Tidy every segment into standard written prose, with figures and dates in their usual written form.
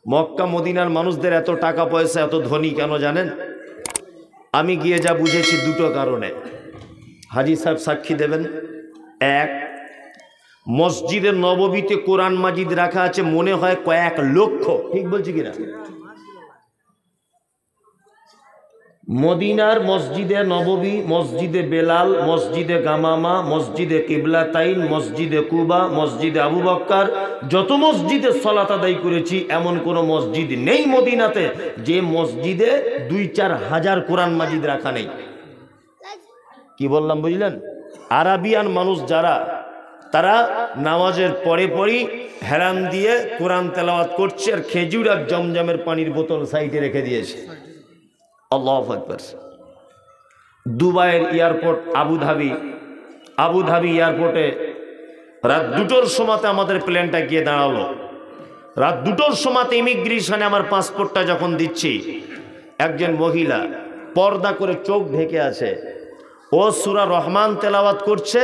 মক্কা মদিনার মানুষদের এত টাকা পয়সা, এত ধনী কেন জানেন? আমি গিয়ে যা বুঝেছি দুটো কারণে। হাজী সাহেব সাক্ষী দেবেন। এক, মসজিদে নববীতে কোরআন মাজিদ রাখা আছে মনে হয় কয়েক লক্ষ, ঠিক বলছি কিনা? মদিনার মসজিদে নববী, মসজিদে বেলাল, মসজিদে গামামা, মসজিদে কিবলাতাইন, মসজিদে কুবা, মসজিদে আবু বক্কর, যত মসজিদে সালাত আদায় করেছি এমন কোন মসজিদ নেই মদিনাতে যে মসজিদে 2-4 হাজার কোরআন মাজিদ রাখা নেই। কি বললাম বুঝলেন? আরাবিয়ান মানুষ যারা, তারা নামাজের পরে পরই হেরান দিয়ে কোরআন তেলাওয়াত করছে আর খেজুর আর জমজমের পানির বোতল সাইডে রেখে দিয়েছে। আল্লাহু আকবার। দুবাইয়ের এয়ারপোর্ট আবুধাবি এয়ারপোর্টে রাত 2টোর সময়তে আমাদের প্লেনটা গিয়ে দাঁড়ালো। রাত 2টোর সময়তে ইমিগ্রেশনে আমার পাসপোর্টটা যখন দিচ্ছি, একজন মহিলা পর্দা করে চোখ ঢেকে আছে, ও সূরা রহমান তেলাওয়াত করছে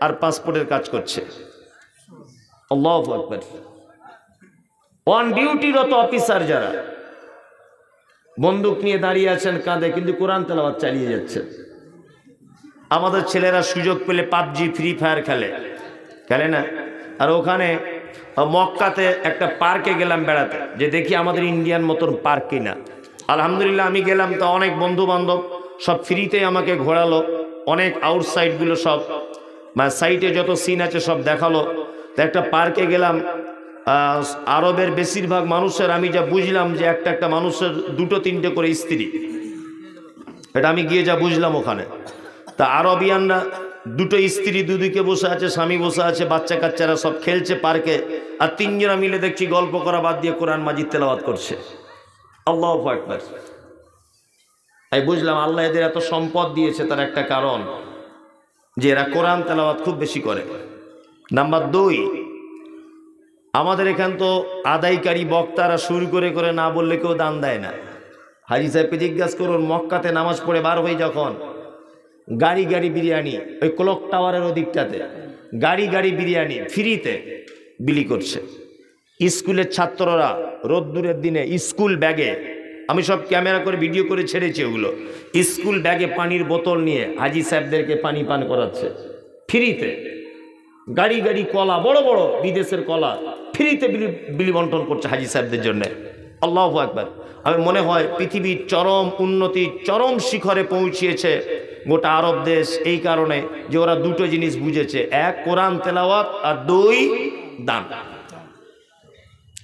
আর পাসপোর্টের কাজ করছে। আল্লাহু আকবার। অন ডিউটিরত অফিসার যারা বন্দুক নিয়ে দাঁড়িয়ে আছেন, কাঁধে, কিন্তু কোরআন তেলাওয়াত চালিয়ে যাচ্ছে। আমাদের ছেলেরা সুযোগ পেলে পাবজি, ফ্রি ফায়ার খেলে না? আর ওখানে মক্কাতে একটা পার্কে গেলাম বেড়াতে, যে দেখি আমাদের ইন্ডিয়ান মতন পার্ক কিনা। আলহামদুলিল্লাহ আমি গেলাম, তো অনেক বন্ধু বান্ধব সব ফ্রিতেই আমাকে ঘোরালো, অনেক আউটসাইডগুলো সব মানে সাইটে যত সিন আছে সব দেখালো। তো একটা পার্কে গেলাম, আরবের বেশিরভাগ মানুষের আমি যা বুঝলাম যে একটা মানুষের 2-3টে করে স্ত্রী, এটা আমি গিয়ে যা বুঝলাম ওখানে। তা আরবিয়ানরা 2টো স্ত্রী দুদিকে বসে আছে, স্বামী বসে আছে, বাচ্চা কাচ্চারা সব খেলছে পার্কে, আর 3জনা মিলে দেখছি গল্প করা বাদ দিয়ে কোরআন মাজিদ তেলাওয়াত করছে। আল্লাহু আকবার। তাই বুঝলাম আল্লাহ এদের এত সম্পদ দিয়েছে তার একটা কারণ, যে এরা কোরআন তেলাওয়াত খুব বেশি করে। নাম্বার 2, আমাদের এখান তো আদায়কারী বক্তারা শুরু করে না বললে কেউ দান দেয় না। হাজী সাহেবকে জিজ্ঞাসা করুন, মক্কাতে নামাজ পড়ে বার হয়ে যখন গাড়ি বিরিয়ানি ওই ক্লক টাওয়ারের ওদিকটাতে গাড়ি বিরিয়ানি ফ্রিতে বিলি করছে। স্কুলের ছাত্ররা রোদ্দুরের দিনে স্কুল ব্যাগে, আমি সব ক্যামেরা করে ভিডিও করে ছেড়েছি ওগুলো, স্কুল ব্যাগে পানির বোতল নিয়ে হাজী সাহেবদেরকে পানি পান করাচ্ছে ফ্রিতে। গাড়ি কলা, বড় বড় বিদেশের কলা ফ্রিতে বিলি বন্টন করছে হাজী সাহেবদের জন্য। আল্লাহু আকবার। আমি মনে হয় পৃথিবীর চরম উন্নতি, চরম শিখরে পৌঁছিয়েছে গোটা আরব দেশ এই কারণে যে ওরা 2টো জিনিস বুঝেছে, 1 কোরআন তেলাওয়াত আর 2 দান।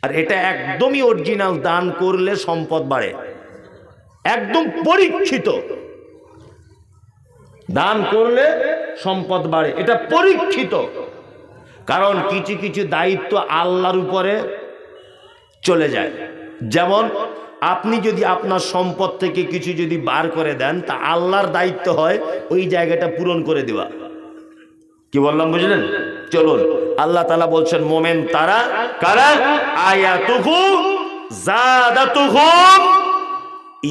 আর এটা একদমই অরিজিনাল, দান করলে সম্পদ বাড়ে, একদম পরীক্ষিত। দান করলে সম্পদ বাড়ে, এটা পরীক্ষিত। কারণ কিছু দায়িত্ব আল্লাহর উপরে চলে যায়। যেমন আপনি যদি আপনার সম্পদ থেকে কিছু যদি বার করে দেন, তা আল্লাহর দায়িত্ব হয় ওই জায়গাটা পূরণ করে দেওয়া। কি বললাম বুঝলেন? চলুন, আল্লাহ তাআলা বলছেন মোমেন তারা কারা আয়াতুহুম জাদাতুহুম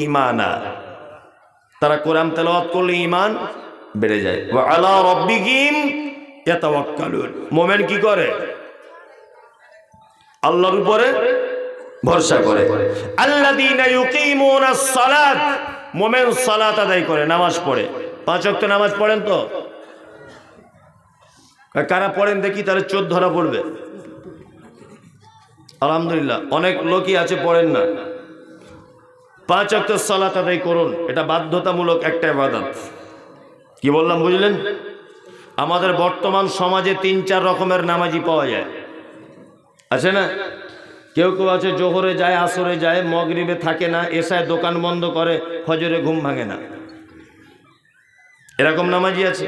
ঈমানা, তারা কোরআন তেলাওয়াত করলে ঈমান বেড়ে যায়। ওয়া আলা রাব্বিহিম ইয়াতাওয়াক্কালুন, মোমেন কি করে? আল্লাহর উপরে ভরসা করে। আল্লাযীনা ইউকিমুনাস সালাত, মোমেন সালাত আদায় করে, নামাজ পড়ে। 5 ওয়াক্ত নামাজ পড়েন তো? কারা পড়েন দেখি, তারা চোর ধরা পড়বে। আলহামদুলিল্লাহ অনেক লোকই আছে পড়েন না। 5 ওয়াক্ত সালাত আদায় করুন, এটা বাধ্যতামূলক একটা ইবাদত। কি বললাম বুঝলেন? আমাদের বর্তমান সমাজে 3-4 রকমের নামাজি পাওয়া যায়, আছে না? কেউ আছে জোহরে যায়, আসরে যায়, মাগরিবে থাকে না, এশায় দোকান বন্ধ করে, ফজরে ঘুম ভাঙে না, এরকম নামাজি আছে।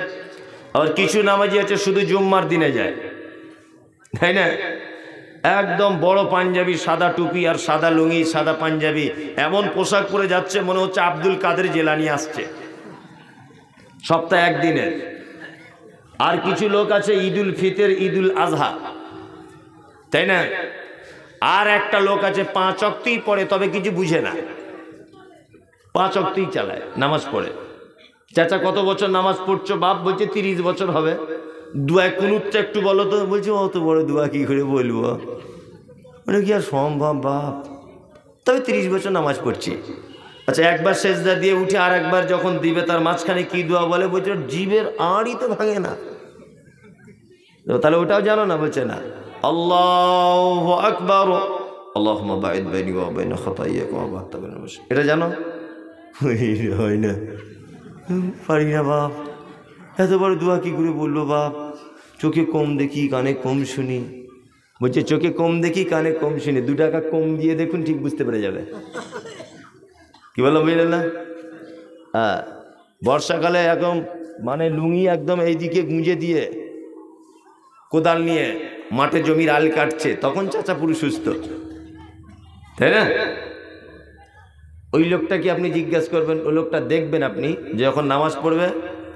আর কিছু নামাজি আছে শুধু জুম্মার দিনে যায়, তাই না? একদম বড় পাঞ্জাবি, সাদা টুপি আর সাদা লুঙ্গি, সাদা পাঞ্জাবি, এমন পোশাক পরে যাচ্ছে মনে হচ্ছে আব্দুল কাদের জেলানি আসছে, সপ্তাহে একদিনের। আর কিছু লোক আছে ঈদুল ফিতর, ঈদুল আজহা, তাই না? আর একটা লোক আছে 5 ওয়াক্তই পড়ে, তবে কিছু বুঝে না, 5 ওয়াক্তই চালায়, নামাজ পড়ে। চাচা কত বছর নামাজ পড়ছো? বাপ বলছে 30 বছর হবে। দুয়া কুনুতটা একটু বলো তো। বলছে অত বড় দুয়া কি করে বলবো, মানে কি আর সম্ভব বাপ? তবে 30 বছর নামাজ পড়ছি। আচ্ছা, একবার সেজদা দিয়ে উঠে আর একবার যখন দিবে তার মাঝখানে কি দোয়া বলে? বলছে জিভের আড়ই তো ভাঙে না। তাহলে ওটাও জানো না? বলছে না। আল্লাহু আকবার, আল্লাহুম্মা বাঈদ বাইনি ওয়া বাইনা খাতাইয়া কামা বা'আদতা বাইনাল মাশরিক, এটা জানো? হয় না, পারি না বাপ। এত বড় দোয়া কি করে বললো বাপ? চোখে কম দেখি, কানে কম শুনি। বলছে চোখে কম দেখি, কানে কম শুনি, 2 টাকা কম দিয়ে দেখুন, ঠিক বুঝতে পেরে যাবে। কি বললাম বুঝলেন না? হ্যাঁ, বর্ষাকালে একদম মানে লুঙ্গি একদম এইদিকে গুঁজে দিয়ে কোদাল নিয়ে মাঠে জমির আল কাটছে, তখন চাচা পুরো সুস্থ, তাই না? ওই লোকটাকে আপনি জিজ্ঞাসা করবেন, ওই লোকটা দেখবেন আপনি যখন নামাজ পড়বে,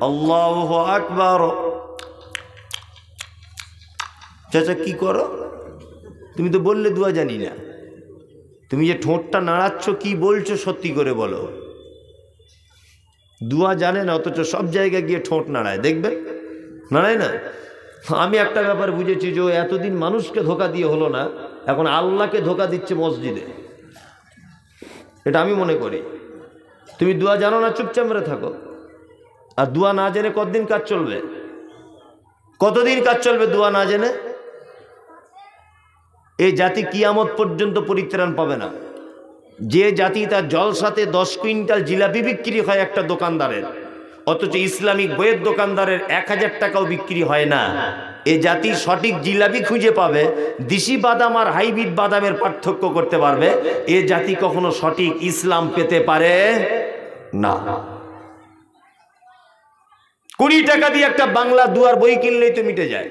আল্লাহু আকবার, চাচা কি করো? তুমি তো বললে দোয়া জানি না। তুমি যে ঠোঁটটা নাড়াচ্ছ কি বলছো সত্যি করে বলো। দোয়া জানে না, অথচ সব জায়গায় গিয়ে ঠোঁট নাড়ায়, দেখবেন নাড়ায় না। আমি একটা ব্যাপার বুঝেছি, যে এতদিন মানুষকে ধোকা দিয়ে হলো না, এখন আল্লাহকে ধোকা দিচ্ছে মসজিদে। এটা আমি মনে করি। তুমি দোয়া জানো না, চুপচাপ মেরে থাকো। আর দোয়া না জেনে কতদিন কাজ চলবে? কতদিন কাজ চলবে দোয়া না জেনে? এই জাতি কিয়ামত পর্যন্ত পরিত্রাণ পাবে না। যে জাতি তার জলসাতে 10 কুইন্টাল জিলাপি বিক্রি হয় একটা দোকানদারের, অথচ ইসলামিক বইয়ের দোকানদারের 1000 টাকাও বিক্রি হয় না, এ জাতি সঠিক জিলাপি খুঁজে পাবে, দেশি বাদাম আর হাইব্রিড বাদামের পার্থক্য করতে পারবে, এ জাতি কখনো সঠিক ইসলাম পেতে পারে না। 20 টাকা দিয়ে একটা বাংলা দুয়ার বই কিনলেই তো মিটে যায়।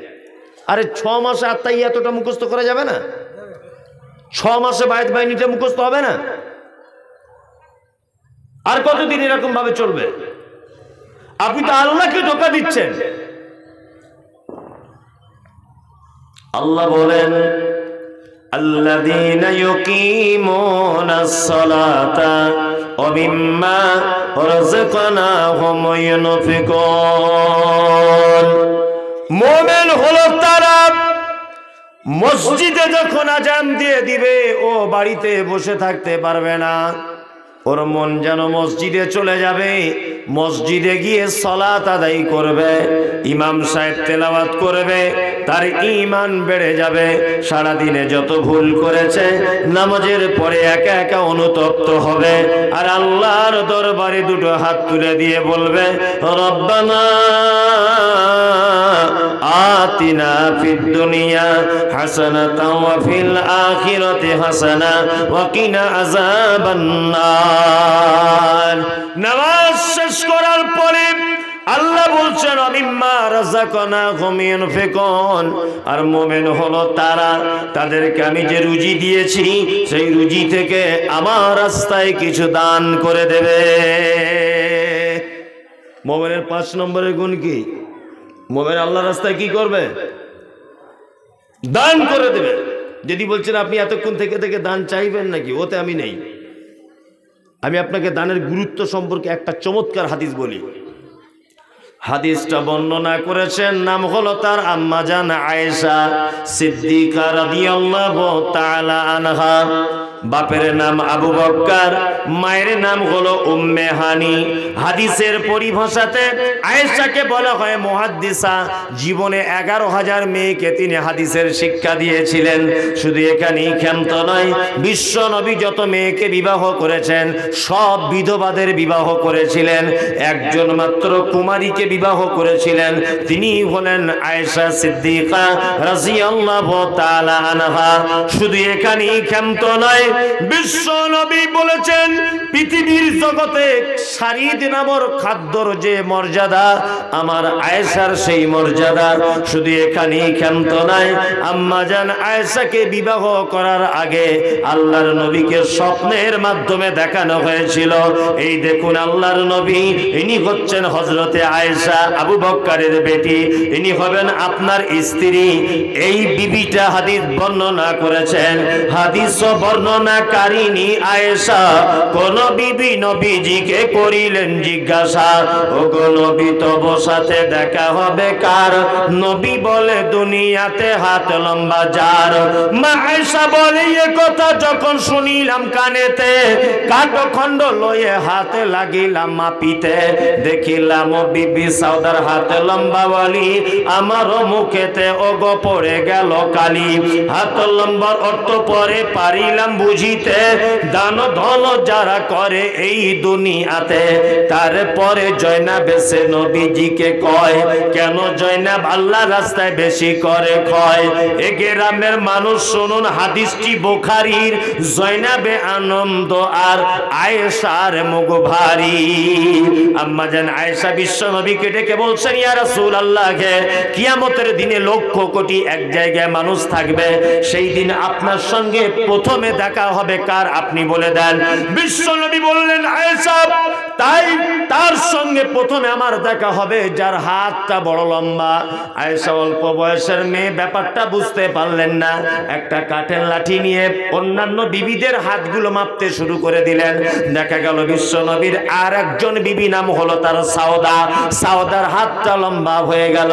আরে 6 মাসে আত্মাইয়াতটা মুখস্থ করা যাবে না? 6 মাসে বায়েত বাইনিটা মুখস্থ হবে না? আর কতদিন এরকম ভাবে চলবে? আপনি তো আল্লাহকে ধোঁকা দিচ্ছেন। আল্লাহ বলেন, আল্লাযীনা ইউকিমুনাস সালাতা ওয়া মিম্মা রাযাকনাহুম ইউনফিকুন। মুমিন হলো তারা, মসজিদে যখন আজান দিয়ে দিবে ও বাড়িতে বসে থাকতে পারবে না, ওর মন যেন মসজিদে চলে যাবে। মসজিদে গিয়ে সালাত আদায় করবে, ইমাম সাহেব তেলাওয়াত করবে, তার ঈমান বেড়ে যাবে। সারা দিনে যত ভুল করেছে নামাজের পরে একা একা অনুতপ্ত হবে, আর আল্লাহর দরবারে 2 হাত তুলে দিয়ে বলবে, রব্বানা আতিনা ফিদ দুনিয়া হাসানাতাও ওয়া ফিল আখিরাতি হাসানা ওয়া কিনা আযাবান নার। নামাজ শেষ করার পরে আল্লাহ বলছেন, আমিম্মা রাযাকনাহুম ইউনফিকুন। আর মুমিন হলো তারা, তাদেরকে আমি যে রুজি দিয়েছি সেই রুজি থেকে আমার রাস্তায় কিছু দান করে দেবে। মুমিনের 5 নম্বরের গুণ কি? মুমিন আল্লাহর রাস্তায় কি করবে? দান করে দেবে। যদি বলছেন আপনি এতক্ষণ থেকে থেকে দান চাইবেন নাকি, ওতে আমি নেই। আমি আপনাকে দানের গুরুত্ব সম্পর্কে একটা চমৎকার হাদিস বলি। হাদিসটা বর্ণনা করেছেন, নাম হলো তার আম্মা জান আয়েশা সিদ্দিকা রাদিয়াল্লাহু তাআলা আনহা। বাপের নাম আবু বকর, মায়ের নাম হলো উম্মে হানি। হাদিসের পরিভাষাতে আয়েশাকে বলা হয় মুহাদ্দিসা। জীবনে 11,000 মেয়েকে তিনি হাদিসের শিক্ষা দিয়েছিলেন। শুধু এখানেই ক্ষান্ত নয়, বিশ্ব নবী যত মেয়েকে বিবাহ করেছেন সব বিধবাদের বিবাহ করেছিলেন, একজন মাত্র কুমারীকে বিবাহ করেছিলেন, তিনি হলেন আয়েশা সিদ্দিকা রাদিয়াল্লাহু তাআলা আনহা। শুধু এখানেই ক্ষান্ত নয়, বিশ্ব নবী বলেছেন পৃথিবীর জগতে শারিদ নামর খাদ্যর যে মর্যাদা, আমার আয়েশার সেই মর্যাদা। শুধু এখানেই ক্ষান্ত নয়, আম্মা জান আয়েশাকে বিবাহ করার আগে আল্লাহর নবীকে স্বপ্নের মাধ্যমে দেখানো হয়েছিল, এই দেখুন আল্লাহর নবী, ইনি হচ্ছেন হযরতে আয়েশা আবু বকরের বেটি, ইনি হবেন আপনার স্ত্রী। এই বিবিটা হাদিস বর্ণনা করেছেন। হাদিসও বর্ণনা বর্ণনাকারিণী আয়েশা কোন বিবি নবীজিকে করিলেন জিজ্ঞাসা, ও গো নবী তব সাথে দেখা হবে কার? নবী বলে দুনিয়াতে হাত লম্বা যার। মা আয়েশা বলে এ কথা যখন শুনিলাম কানেতে, কাঠখণ্ড লয়ে হাতে লাগিলাম মাপিতে, দেখিলাম বিবি সাউদার হাত লম্বা বলি, আমারও মুখেতে ওগো পড়ে গেল কালি। হাত লম্বার অর্থ পরে পারিলাম বুঝিতে, দান ধন যারা করে এই দুনিয়াতে। তারপরে জয়নাব এসে নবীজিকে কয়, কেন জয়নাব আল্লাহ রাস্তায় বেশি করে ক্ষয়? এ গ্রামের মানুষ শুনুন হাদিসটি বুখারীর, জয়নাবে আনন্দ আর আয়েশার মুখ ভারী। আম্মা জান আয়েশা বিশ্ব নবীকে ডেকে বলছেন, ইয়া রাসূলুল্লাহ, কিয়ামতের দিনে লক্ষ কোটি এক জায়গায় মানুষ থাকবে, সেই দিন আপনার সঙ্গে প্রথমে দেখা হবে কার? আপনি বলে দেন। বিশ্ব নবী বললেন, আয়েশা, তাই তার সঙ্গে প্রথমে আমার দেখা হবে যার হাতটা বড় লম্বা। আয়েশা অল্প বয়সের মেয়ে, ব্যাপারটা বুঝতে পারলেন না। একটা কাঠের লাঠি নিয়ে অন্যান্য বিবিদের হাতগুলো মাপতে শুরু করে দিলেন। দেখা গেল বিশ্ব নবীর আর একজন বিবি নাম হলো তার সাউদা, সাউদার হাতটা লম্বা হয়ে গেল।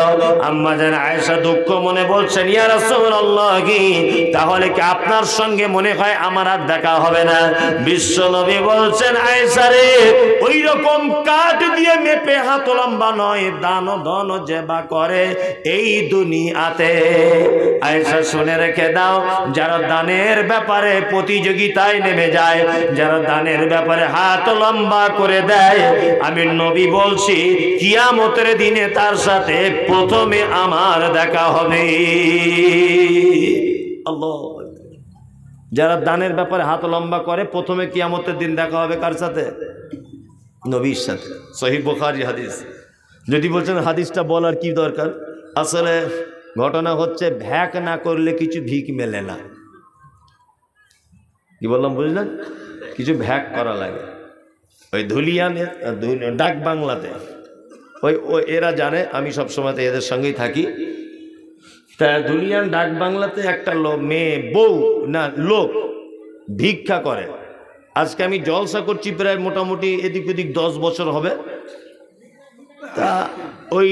আম্মা জান আয়েশা দুঃখ মনে বলছেন, ইয়া রাসূলুল্লাহ, তাহলে কি আপনার সঙ্গে মনে হয় আমার আর দেখা হবে না? বিশ্ব নবী বলছেন, আয়েশা রে, ওই রকম কাঠ দিয়ে মেপে হাত লম্বা নয়, দান ধন যেবা করে এই দুনিয়াতে। আয়েশা শুনে রেখে দাও, যারা দানের ব্যাপারে প্রতিযোগিতায় নেমে যায়, যারা দানের ব্যাপারে হাত লম্বা করে দেয়, আমি নবী বলছি কিয়ামতের দিনে তার সাথে প্রথমে আমার দেখা হবে। আল্লাহ, যারা দানের ব্যাপারে হাত লম্বা করে প্রথমে কিয়ামতের দিন দেখা হবে কার সাথে? নবীর সাথে। সহিহ বুখারী হাদিস। যদি বলছেন হাদিসটা বলার কি দরকার, আসলে ঘটনা হচ্ছে ভ্যাক না করলে কিছু ভিক মেলে না। কি বললাম বুঝলেন? কিছু ভ্যাক করা লাগে। ওই ধুলিয়ানে ডাক বাংলাতে ওই এরা জানে, আমি সবসময় এদের সঙ্গেই থাকি। তা ধুলিয়ান ডাক বাংলাতে একটা মেয়ে বউ না লোক ভিক্ষা করে। আজকে আমি জলসা করছি প্রায় মোটামুটি এদিক ওদিক 10 বছর হবে। তা ওই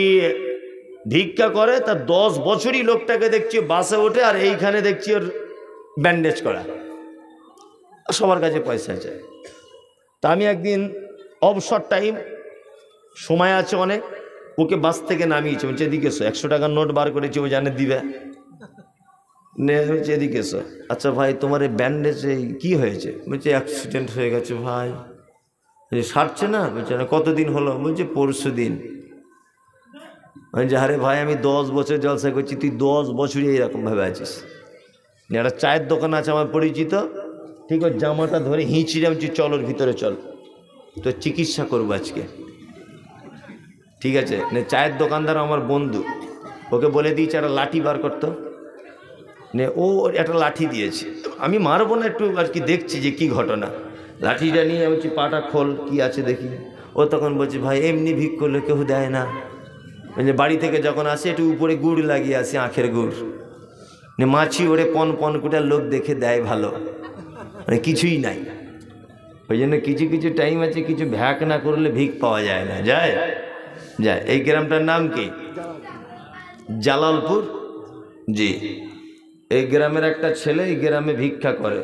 ভিক্ষা করে, তা 10 বছরই লোকটাকে দেখছি বাসে ওঠে, আর এইখানে দেখছি ওর ব্যান্ডেজ করা, সবার কাছে পয়সা চায়। তা আমি একদিন অবসর টাইম, সময় আছে অনেক, ওকে বাস থেকে নামিয়েছে। বলছে এদিকে এসো, 100 টাকার নোট বার করেছি, ও জানে দিবে, এদিকে এসো। আচ্ছা ভাই, তোমার এই ব্যান্ডেজে কি হয়েছে? বলছে অ্যাক্সিডেন্ট হয়ে গেছে ভাই। সারছে না? বলছে না। কতদিন হলো? বলছে পরশু দিন। বলছে আরে ভাই, আমি 10 বছর জলসা করছি, তুই 10 বছরই এইরকমভাবে আছিস। একটা চায়ের দোকান আছে আমার পরিচিত, ঠিক ওই জামাটা ধরে হিঁচিয়ে বলছি চল ওর ভিতরে চল, তো চিকিৎসা করবো আজকে। ঠিক আছে, চায়ের দোকানদার আমার বন্ধু, ওকে বলে দিয়েছে একটা লাঠি বার করতো, নে ও একটা লাঠি দিয়েছে। আমি মারবো না, একটু আর কি দেখছি যে কি ঘটনা। লাঠিটা নিয়ে বলছি পাটা খোল, কি আছে দেখি। ও তখন বলছে ভাই এমনি ভিক করলে কেউ দেয় না, মানে বাড়ি থেকে যখন আসে একটু উপরে গুড় লাগিয়ে আসে, আখের গুড়, মাছি ওরে পন পন করে লোক দেখে দেয় ভালো, মানে কিছুই নাই। ওই জন্য কিছু কিছু টাইম আছে, কিছু ভ্যাক না করলে ভিক পাওয়া যায় না। যায় যায়। এই গ্রামটার নাম কি? জালালপুর। জি, এই গ্রামের একটা ছেলে এই গ্রামে ভিক্ষা করে।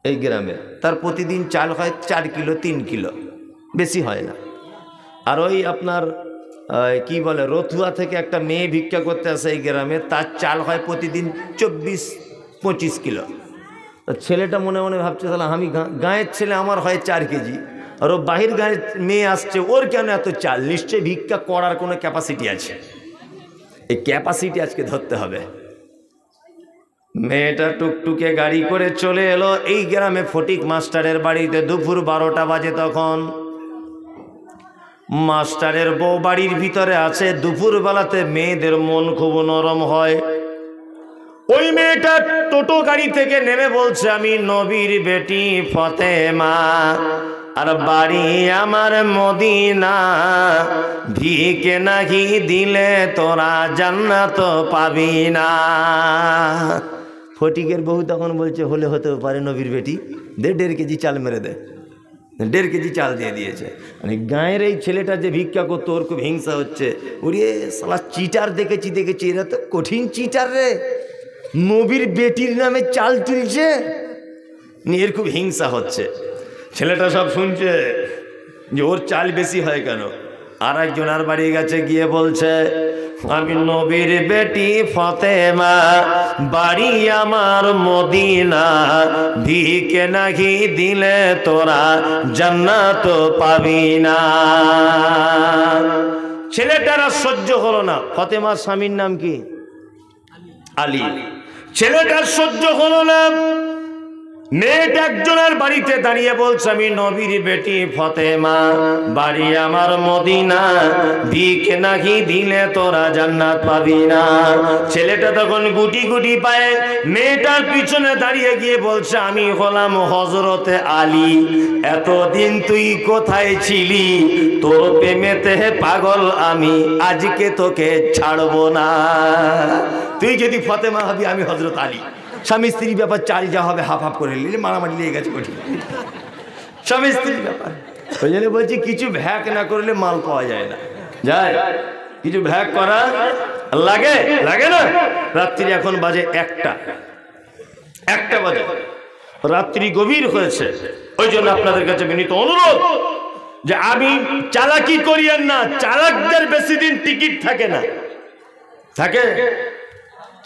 এই গ্রামে তার প্রতিদিন চাল হয় 4 কিলো 3 কিলো, বেশি হয় না। আর ওই আপনার কি বলে রথুয়া থেকে একটা মেয়ে ভিক্ষা করতে আসে এই গ্রামে, তার চাল হয় প্রতিদিন 24-25 কিলো। ছেলেটা মনে মনে ভাবছে তাহলে আমি গাঁয়ের ছেলে, আমার হয় 4 কেজি, আর ও বাহির গাঁয়ের মেয়ে আসছে, ওর কেন এত চাল? নিশ্চয়ই ভিক্ষা করার কোনো ক্যাপাসিটি আছে। এই ক্যাপাসিটি আজকে ধরতে হবে। মেয়েটা টুকটুকে গাড়ি করে চলে এলো এই গ্রামে ফটিক মাস্টারের বাড়িতে। দুপুর 12টা বাজে তখন। মাস্টারের বউ বাড়ির ভিতরে আছে। দুপুর বেলাতে মেয়েদের মন খুব নরম হয়। ওই মেয়েটা টোটো গাড়ি থেকে নেমে বলছে আমি নবীর বেটি ফতেমা, আর বাড়ি আমার মদিনা, ভিকে নাহি দিলে তোরা জান্নাত পাবি না। ফটিকের বউ তখন বলছে হলে হতে পারে নবীর বেটি, দে 1.5 কেজি চাল মেরে দে। 1.5 কেজি চাল দিয়ে দিয়েছে। মানে গাঁয়ের এই ছেলেটা যে ভিক্ষা করতো ওর খুব হিংসা হচ্ছে। ওরে শালা চিটার দেখেছি, এরা তো কঠিন চিটার রে, নবীর বেটির নামে চাল তুলছে, এর খুব হিংসা হচ্ছে। ছেলেটা সব শুনছে যে ওর চাল বেশি হয় কেন। আর একজন আর বাড়ি গেছে, গিয়ে বলছে আমি নবীর বেটি ফতেমা, বাড়ি আমার মদিনা, ভিকে নাহি দিলে তোরা জান্নাত পাবি না। ছেলেটারা সহ্য হলো না। ফতেমার স্বামীর নাম কি? আলী। ছেলেটার সহ্য হলো না। মেয়েটা একজনের বাড়িতে দাঁড়িয়ে বলছে আমি নবীর বেটি ফতেমা, বাড়ি আমার মদিনা, ভিকে নাহি দিলে তোরা জান্নাত পাবি না। ছেলেটা তখন গুটি গুটি পায়ে মেয়েটার পিছনে দাঁড়িয়ে গিয়ে বলছে আমি হলাম হযরতে আলী, এতদিন তুই কোথায় ছিলি? তোর প্রেমেতে পাগল আমি, আজকে তোকে ছাড়বো না। তুই যদি ফতেমা হবি, আমি হযরত আলী। স্বামী স্ত্রীর ব্যাপার, চাল যা হবে হাফ হাফ করে নিলে, মারামারি লেগে গেছে কঠিন স্বামী স্ত্রীর ব্যাপার। ওই জন্য বলছি কিছু ভ্যাক না করলে মাল পাওয়া যায় না, যায় কিছু ভ্যাক করা লাগে, লাগে না। রাত্রি এখন বাজে 1টা বাজে, রাত্রি গভীর হয়েছে। ওই জন্য আপনাদের কাছে বিনীত অনুরোধ যে আমি চালাকি করিয়েন না। চালাকদের বেশি দিন টিকিট থাকে না, থাকে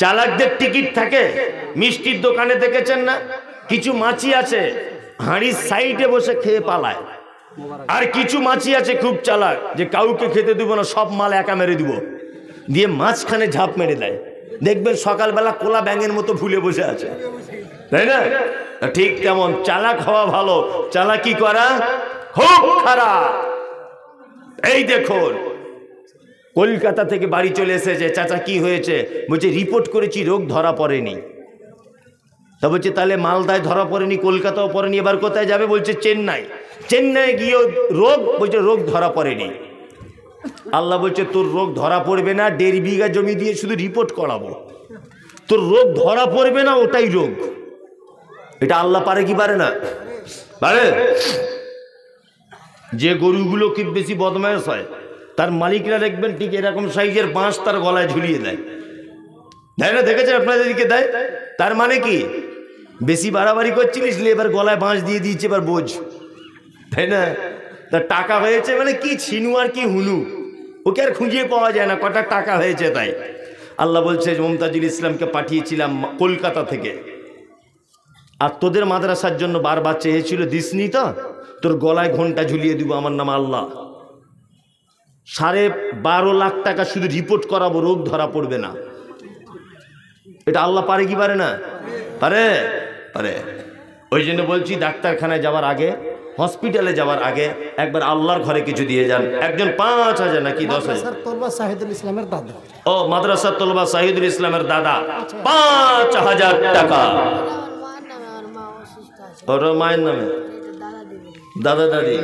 চালাকদের টিকিট থাকে। মিষ্টির দোকানে দেখেছেন না, কিছু মাছি আছে হাঁড়ির সাইডে বসে খেয়ে পালায়, আর কিছু মাছি আছে খুব চালাক, যে কাউকে খেতে দিব না, সব মাল একা মেরে দিব, দিয়ে মাঝখানে ঝাঁপ মেরে দেয়। দেখবেন সকালবেলা কোলা ব্যাঙের মতো ভুলে বসে আছে, তাই না? ঠিক তেমন চালাক হওয়া ভালো, চালাকি করা খুব খারাপ। এই দেখুন কলকাতা থেকে বাড়ি চলে এসেছে, চাচা কি হয়েছে? বলছে রিপোর্ট করেছি, রোগ ধরা পড়েনি। তা বলছে তাহলে মালদায় ধরা পড়েনি, কলকাতাও পড়েনি, এবার কোথায় যাবে? বলছে চেন্নাই। চেন্নাই গিয়েও রোগ, বলছে রোগ ধরা পড়েনি। আল্লাহ বলছে তোর রোগ ধরা পড়বে না, 1.5 বিঘা জমি দিয়ে শুধু রিপোর্ট করাবো, তোর রোগ ধরা পড়বে না, ওটাই রোগ। এটা আল্লাহ পারে কি পারে না? পারে। যে গরুগুলো খুব বেশি বদমায়েশ হয়, তার মালিকরা দেখবেন ঠিক এরকম সাইজের বাঁশ তার গলায় ঝুলিয়ে দেয়, তাই না? দেখেছেন আপনাদের দিকে দেয়। তার মানে কি, বেশি বাড়াবাড়ি করছিলিস, এবার গলায় বাঁশ দিয়ে দিয়েছে, এবার বোঝ, তাই না? তার টাকা হয়েছে মানে কি ছিনু আর কি হুনু, ওকে আর খুঁজিয়ে পাওয়া যায় না, কটা টাকা হয়েছে। তাই আল্লাহ বলছে মুমতাজুল ইসলামকে পাঠিয়েছিলাম কলকাতা থেকে, আর তোদের মাদ্রাসার জন্য বারবার চেয়েছিল, দিসনি তো, তোর গলায় ঘন্টা ঝুলিয়ে দিব, আমার নাম আল্লাহ। 12.5 লাখ টাকা শুধু রিপোর্ট করাবো, রোগ ধরা পড়বে না। এটা আল্লাহ পারে কি পারে না? পারে, পারে। ওই জন্য বলছি ডাক্তারখানায় যাওয়ার আগে, হসপিটালে যাওয়ার আগে একবার আল্লাহর ঘরে কিছু দিয়ে যান। একজন 5,000 নাকি 10,000? শাহিদুল ইসলামের দাদা। ও মাদ্রাসা তলবা শাহিদুল ইসলামের দাদা, 5,000 টাকা। ওর মায়ের নামে, দাদা দাদি,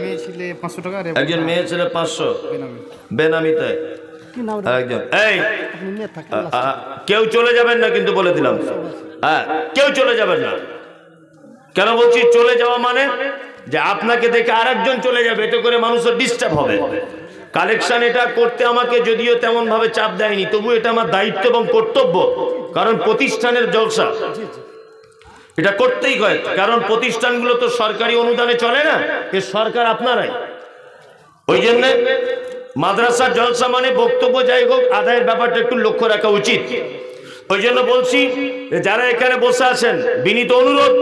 একজন মেয়ে ছেলে 500 বেনামিতে, একজন। এই কেউ চলে যাবেন না কিন্তু, বলে দিলাম, হ্যাঁ কেউ চলে যাবেন না। কেন বলছি চলে যাওয়া মানে, যে আপনাকে দেখে আরেকজন চলে যাবে, এতে করে মানুষের ডিস্টার্ব হবে। কালেকশন এটা করতে আমাকে যদিও তেমন ভাবে চাপ দেয়নি, তবু এটা আমার দায়িত্ব এবং কর্তব্য, কারণ প্রতিষ্ঠানের জলসা, এটা করতেই হয়। কারণ প্রতিষ্ঠানগুলো তো সরকারি অনুদানে চলে না, এ সরকার আপনারাই। ওই জন্য মাদ্রাসার জলসা মানে বক্তব্য যাই হোক, আদায়ের ব্যাপারটা একটু লক্ষ্য রাখা উচিত। ওই জন্য বলছি যারা এখানে বসে আছেন, বিনীত অনুরোধ,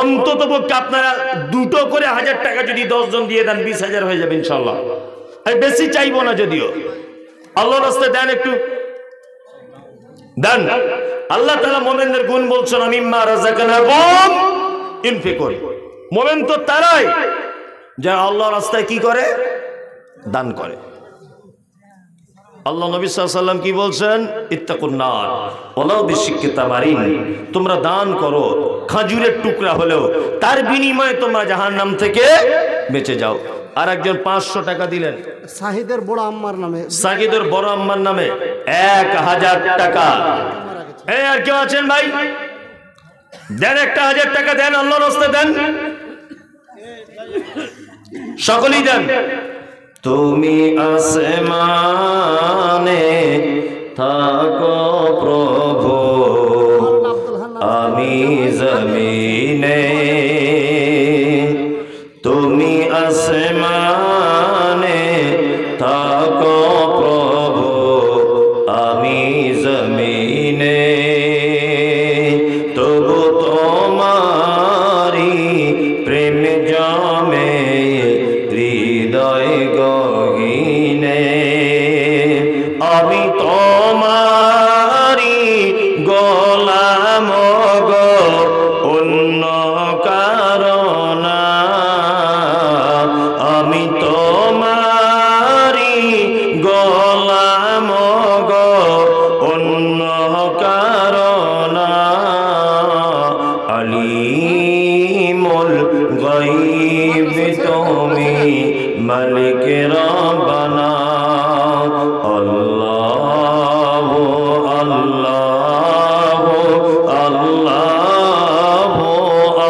অন্তত পক্ষে আপনারা 2টো করে 1000 টাকা যদি 10 জন দিয়ে দেন, 20,000 হয়ে যাবে ইনশাল্লাহ। আমি বেশি চাইবো না, যদিও আল্লাহর রাস্তায় দেন, একটু দেন। আল্লাহ তাআলা মুমিনদের গুণ বলছেন, মিম্মা রাযাকনাহুম ইনফিকুন। মুমিন তো তারাই যারা আল্লাহর রাস্তায় কি করে, দান করে। আল্লাহ নবী সাল্লাল্লাহু আলাইহি ওয়াসাল্লাম কি বলছেন? ইত্তাকুন নার ওয়ালাউ বিশিক্কি তামারিন। তোমরা দান করো, খাজুরের টুকরা হলেও, তার বিনিময়ে তোমরা জাহান্নাম থেকে বেঁচে যাও। আর একজন 500 টাকা দিলেন শাহিদের বড় আম্মার নামে, সাকিদের বড় আম্মার নামে 1000 টাকা। এই আর কেউ আছেন ভাই? দেন 1000 টাকা দেন, আল্লাহর রাস্তায় দেন, সকলেই দেন। তুমি আসমানে থাকো প্রভু, আমি জমিনে। তুমি আসমানে থাকো প্রভু, আমি জমিনে। তবু তোমারি প্রেম জমে হৃদয় গহীনে। আমি তোমারি গোলাম গো, অন্য কারণ না। আমি তোমারি গোলাম গো, অন্য কারণ না। আলিমুল গায়ব তুমি, মালিক রব্বানা। আল্লাহ আল্লাহ আল্লাহ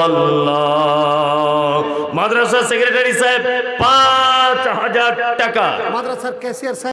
আল্লাহ। মাদ্রাসা সেক্রেটারি সাহেব 5000 টাকা। মাদ্রাসার ক্যাশিয়ার সাহেব